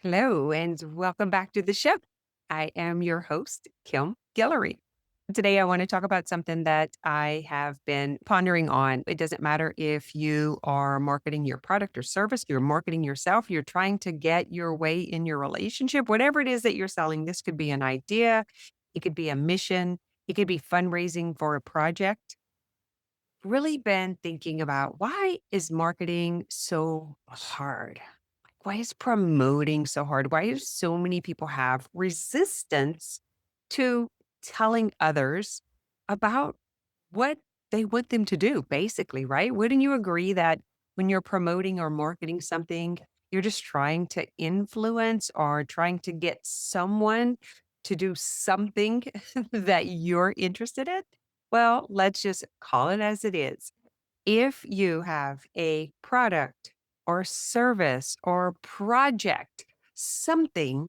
Hello, and welcome back to the show. I am your host, Kim Guillory. Today, I want to talk about something that I have been pondering on. It doesn't matter if you are marketing your product or service, you're marketing yourself, you're trying to get your way in your relationship, whatever it is that you're selling. This could be an idea, it could be a mission, it could be fundraising for a project. Really been thinking about why is marketing so hard? Why is promoting so hard? Why do so many people have resistance to telling others about what they want them to do, basically, right? Wouldn't you agree that when you're promoting or marketing something, you're just trying to influence or trying to get someone to do something that you're interested in? Well, let's just call it as it is. If you have a product or service or project, something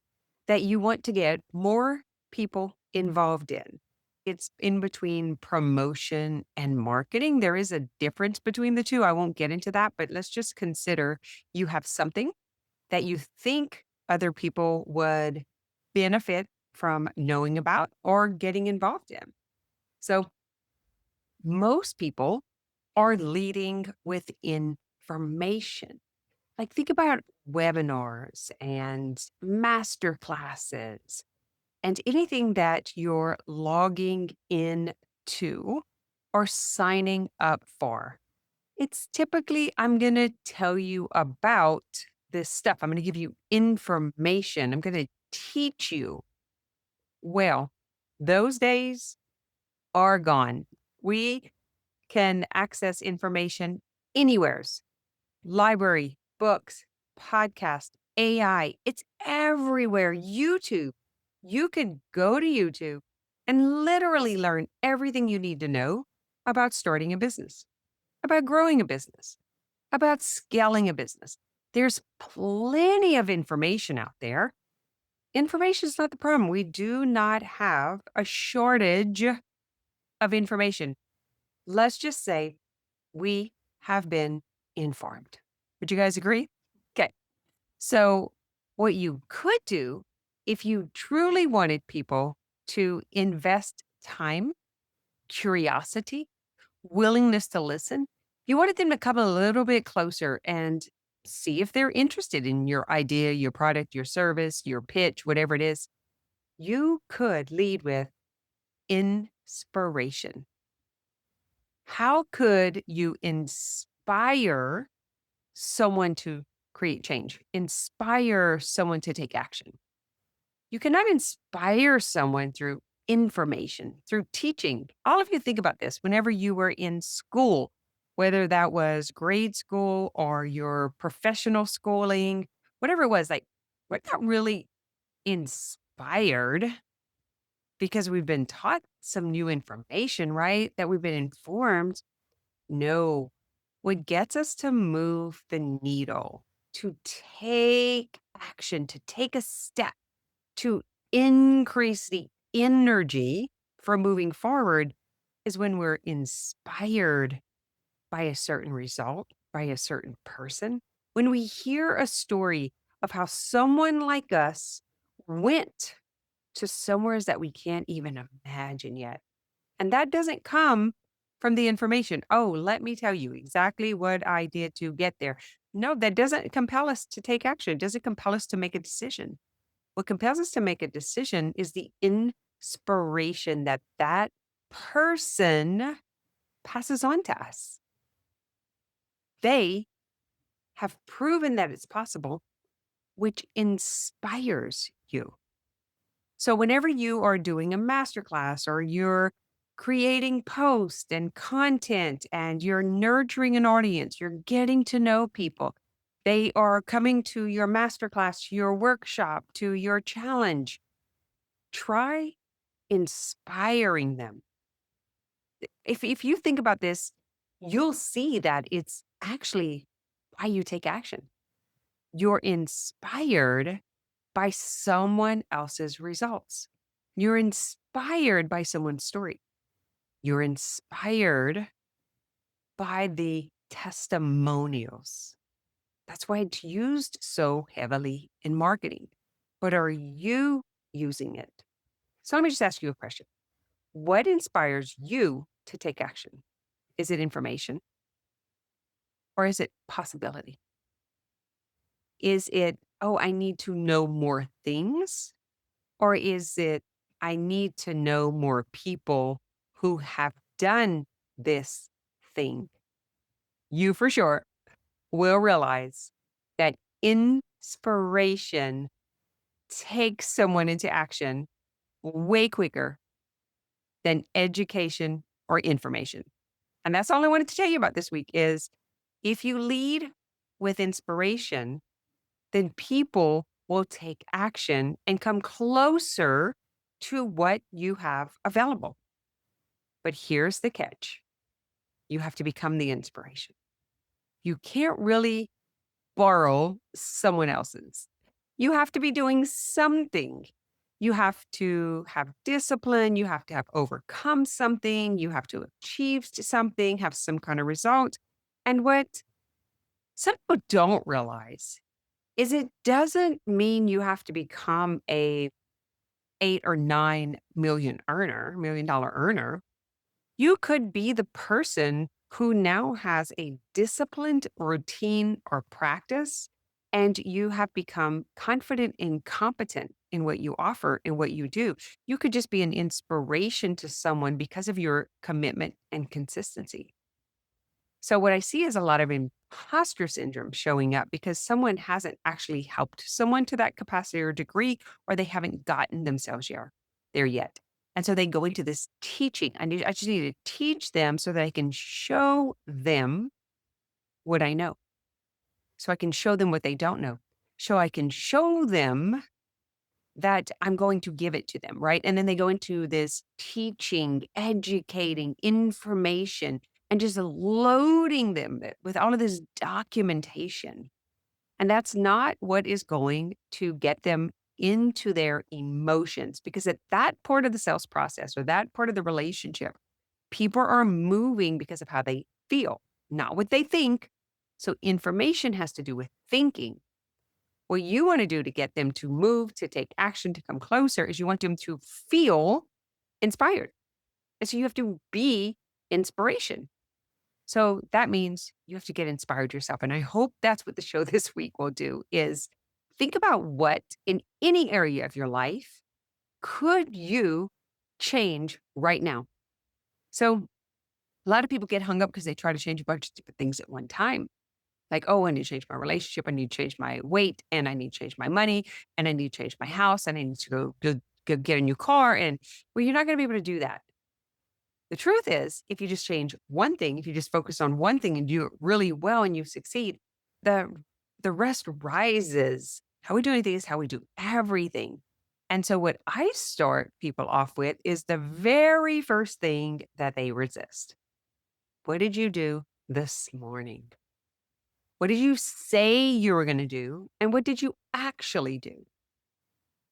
that you want to get more people involved in, it's in between promotion and marketing. There is a difference between the two. I won't get into that, but let's just consider you have something that you think other people would benefit from knowing about or getting involved in. So, most people are leading with information. Like, think about webinars and masterclasses and anything that you're logging in to or signing up for. It's typically, I'm going to tell you about this stuff. I'm going to give you information. I'm going to teach you. Well, those days are gone. We can access information anywheres, library, books, podcast, AI. It's everywhere. YouTube. You can go to YouTube and literally learn everything you need to know about starting a business, about growing a business, about scaling a business. There's plenty of information out there. Information is not the problem. We do not have a shortage of information. Let's just say we have been informed. Would you guys agree? Okay. So, what you could do if you truly wanted people to invest time, curiosity, willingness to listen, you wanted them to come a little bit closer and see if they're interested in your idea, your product, your service, your pitch, whatever it is, you could lead with inspiration. How could you inspire someone to create change, inspire someone to take action? You cannot inspire someone through information, through teaching. All of you think about this whenever you were in school, whether that was grade school or your professional schooling, whatever it was, like we're not really inspired because we've been taught some new information, right? That we've been informed. No, what gets us to move the needle, to take action, to take a step, to increase the energy for moving forward is when we're inspired by a certain result, by a certain person. When we hear a story of how someone like us went to somewheres that we can't even imagine yet. And that doesn't come from the information. Oh, let me tell you exactly what I did to get there. No, that doesn't compel us to take action. It doesn't compel us to make a decision. What compels us to make a decision is the inspiration that that person passes on to us. They have proven that it's possible, which inspires you. So whenever you are doing a masterclass or you're creating posts and content and you're nurturing an audience, you're getting to know people. They are coming to your masterclass, to your workshop, to your challenge. Try inspiring them. If you think about this, you'll see that it's actually why you take action. You're inspired by someone else's results. You're inspired by someone's story. You're inspired by the testimonials. That's why it's used so heavily in marketing. But are you using it? So let me just ask you a question. What inspires you to take action? Is it information or is it possibility? Is it, oh, I need to know more things? Or is it, I need to know more people who have done this thing? You for sure will realize that inspiration takes someone into action way quicker than education or information. And that's all I wanted to tell you about this week is if you lead with inspiration, then people will take action and come closer to what you have available. But here's the catch. You have to become the inspiration. You can't really borrow someone else's. You have to be doing something. You have to have discipline. You have to have overcome something. You have to achieve something, have some kind of result. And what some people don't realize is it doesn't mean you have to become a 8 or 9 million dollar earner. You could be the person who now has a disciplined routine or practice, and you have become confident and competent in what you offer and what you do. You could just be an inspiration to someone because of your commitment and consistency. So, what I see is a lot of imposter syndrome showing up because someone hasn't actually helped someone to that capacity or degree, or they haven't gotten themselves there yet. And so they go into this teaching. I just need to teach them so that I can show them what I know. So I can show them what they don't know. So I can show them that I'm going to give it to them, right? And then they go into this teaching, educating, information, and just loading them with all of this documentation. And that's not what is going to get them into their emotions because at that part of the sales process or that part of the relationship, people are moving because of how they feel, not what they think. So information has to do with thinking. What you want to do to get them to move, to take action, to come closer is you want them to feel inspired. And so you have to be inspiration. So that means you have to get inspired yourself. And I hope that's what the show this week will do is think about what in any area of your life could you change right now? So a lot of people get hung up because they try to change a bunch of different things at one time. Like, oh, I need to change my relationship. I need to change my weight and I need to change my money and I need to change my house and I need to go get a new car. And well, you're not going to be able to do that. The truth is, if you just change one thing, if you just focus on one thing and do it really well and you succeed, the the rest rises. How we do anything is how we do everything. And so what I start people off with is the very first thing that they resist. What did you do this morning? What did you say you were going to do? And what did you actually do?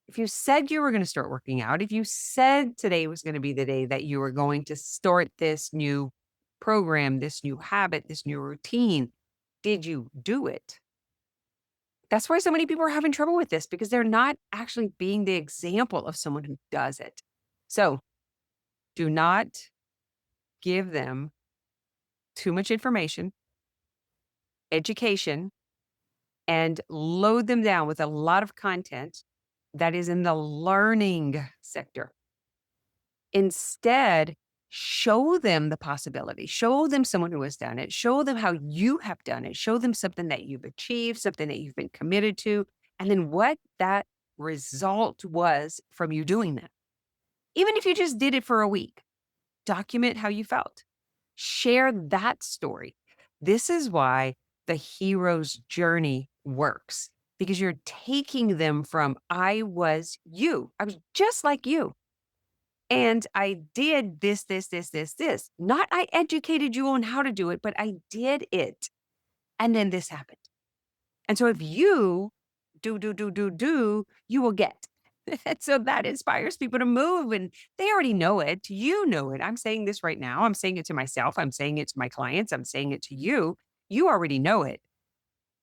If you said you were going to start working out, if you said today was going to be the day that you were going to start this new program, this new habit, this new routine, did you do it? That's why so many people are having trouble with this because they're not actually being the example of someone who does it. So do not give them too much information, education, and load them down with a lot of content that is in the learning sector. Instead, show them the possibility, show them someone who has done it, show them how you have done it, show them something that you've achieved, something that you've been committed to, and then what that result was from you doing that. Even if you just did it for a week, document how you felt. Share that story. This is why the hero's journey works because you're taking them from I was you. I was just like you. And I did this. Not I educated you on how to do it, but I did it. And then this happened. And so if you do, you will get. And so that inspires people to move and they already know it. You know it. I'm saying this right now. I'm saying it to myself. I'm saying it to my clients. I'm saying it to you. You already know it.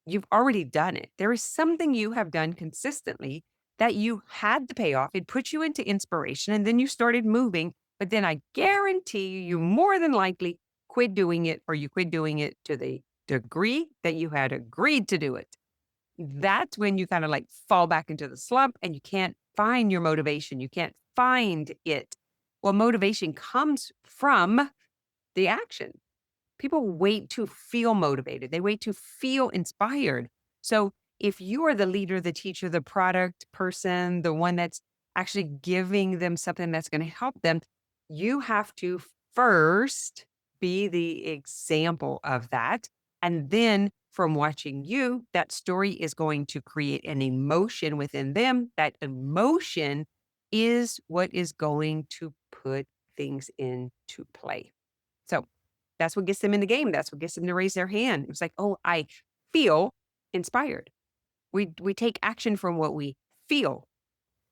You've already done it. There is something you have done consistently that you had the payoff. It put you into inspiration and then you started moving. But then I guarantee you, you more than likely quit doing it, or you quit doing it to the degree that you had agreed to do it. That's when you kind of like fall back into the slump and you can't find your motivation. You can't find it. Well, motivation comes from the action. People wait to feel motivated. They wait to feel inspired. So if you are the leader, the teacher, the product person, the one that's actually giving them something that's going to help them, you have to first be the example of that. And then from watching you, that story is going to create an emotion within them. That emotion is what is going to put things into play. So that's what gets them in the game. That's what gets them to raise their hand. It's like, "Oh, I feel inspired." We take action from what we feel.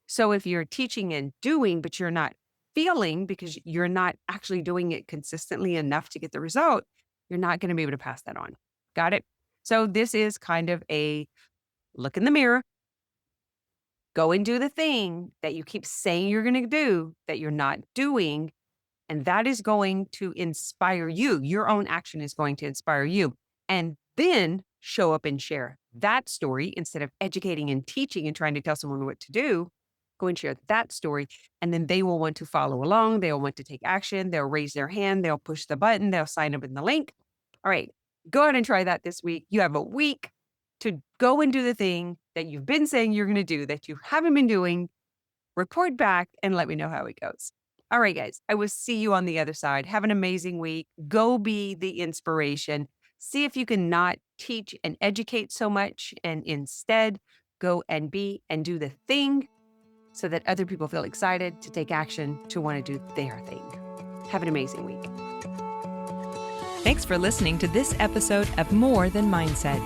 So if you're teaching and doing, but you're not feeling because you're not actually doing it consistently enough to get the result, you're not gonna be able to pass that on. Got it? So this is kind of a look in the mirror, go and do the thing that you keep saying you're gonna do that you're not doing, and that is going to inspire you. Your own action is going to inspire you. And then show up and share that story instead of educating and teaching and trying to tell someone what to do. Go and share that story. And then they will want to follow along. They'll want to take action. They'll raise their hand. They'll push the button. They'll sign up in the link. All right. Go ahead and try that this week. You have a week to go and do the thing that you've been saying you're going to do that you haven't been doing. Report back and let me know how it goes. All right, guys, I will see you on the other side. Have an amazing week. Go be the inspiration. See if you can not teach and educate so much and instead go and be and do the thing so that other people feel excited to take action, to want to do their thing. Have an amazing week. Thanks for listening to this episode of More Than Mindset.